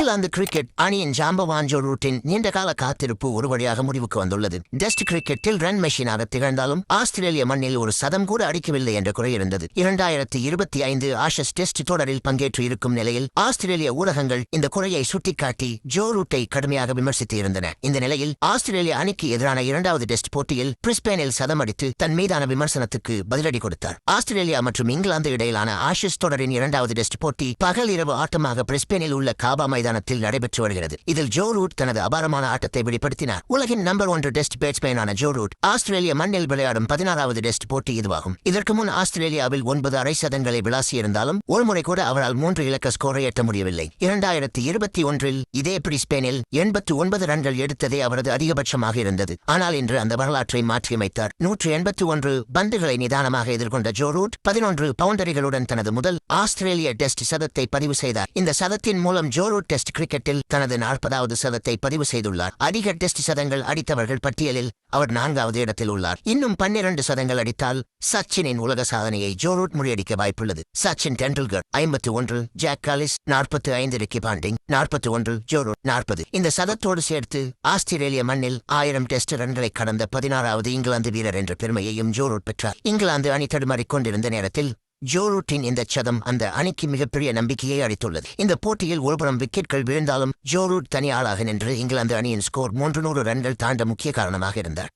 England cricket அணியின் ஜாம்பவான் Joe ரூட்டின் நீண்டகால காத்திருப்பு ஒரு வழியாக முடிவுக்கு வந்துள்ளது. டெஸ்ட் கிரிக்கெட்டில் ரன் மெஷினாக திகழ்ந்தாலும் ஆஸ்திரேலிய மண்ணில் ஒரு சதம் கூட அடிக்கவில்லை என்ற குறை இருந்தது. 2025 ஆஷஸ் டெஸ்ட் தொடரில் பங்கேற்று இருக்கும் நிலையில் ஆஸ்திரேலிய ஊடகங்கள் இந்த குறையை சுட்டிக்காட்டி ஜோ ரூட்டை கடுமையாக விமர்சித்து இருந்தன. இந்த நிலையில் ஆஸ்திரேலிய அணிக்கு எதிரான இரண்டாவது டெஸ்ட் போட்டியில் பிரிஸ்பேனில் சதம் அடித்து தன் மீதான விமர்சனத்துக்கு பதிலடி கொடுத்தார். ஆஸ்திரேலியா மற்றும் இங்கிலாந்து இடையிலான ஆஷஸ் தொடரின் இரண்டாவது டெஸ்ட் போட்டி பகல் இரவு ஆட்டமாக பிரிஸ்பேனில் உள்ள காபா மைதானத்தில் நடைபெற்று வருகிறது. இதில் ஜோ ரூட் தனது அபாரமான ஆட்டத்தை வெளிப்படுத்தினார். உலகின் நம்பர் 1 டெஸ்ட் பேட்ஸ்மேனான ஜோ ரூட் ஆஸ்திரேலிய மண்ணில் விளையாடும் 16வது டெஸ்ட் போட்டி இதுவாகும். இதற்கு முன் ஆஸ்திரேலியாவில் 9 அரை சதங்களை விளாசியிருந்தாலும் ஒருமுறை கூட அவரால் 3 இலக்க ஸ்கோரை எட்ட முடியவில்லை. 2021 இதே பிரிஸ்பேனில் 89 ரன்கள் எடுத்ததே அவரது அதிகபட்சமாக இருந்தது. ஆனால் இன்று அந்த வரலாற்றை மாற்றியமைத்தார். 181 பந்துகளை நிதானமாக எதிர்கொண்ட ஜோ ரூட் 11 பவுண்டரிகளுடன் தனது முதல் ஆஸ்திரேலிய டெஸ்ட் சதத்தை பதிவு செய்தார். இந்த சதத்தின் மூலம் ஜோ ரூட் டெஸ்ட் கிரிக்கெட்டில் தனது 40வது சதத்தை பதிவு செய்துள்ளார். அதிக டெஸ்ட் சதங்கள் அடித்தவர்கள் பட்டியலில் அவர் 4வது இடத்தில் உள்ளார். இன்னும் 12 சதங்கள் அடித்தால் சச்சினின் உலக சாதனையை ஜோ ரூட் முறியடிக்க வாய்ப்புள்ளது. Sachin Tendulkar 51, Jacques Kallis 45, Ricky Ponting 41, Joe Root 40. இந்த சதத்தோடு சேர்த்து ஆஸ்திரேலிய மண்ணில் 1000 டெஸ்ட் ரன்களை கடந்த 16வது இங்கிலாந்து வீரர் என்ற பெருமையையும் ஜோ ரூட் பெற்றார். இங்கிலாந்து அணி தடுமாறிக் கொண்டிருந்த நேரத்தில் ஜோ ரூட்டின் இந்த சதம் அந்த அணிக்கு மிகப்பெரிய நம்பிக்கையை அளித்துள்ளது. இந்த போட்டியில் ஒருபுறம் விக்கெட்கள் விழுந்தாலும் ஜோ ரூட் தனி ஆளாக நின்று இங்கிலாந்து அணியின் ஸ்கோர் 300 ரன்கள் தாண்ட முக்கிய காரணமாக இருந்தார்.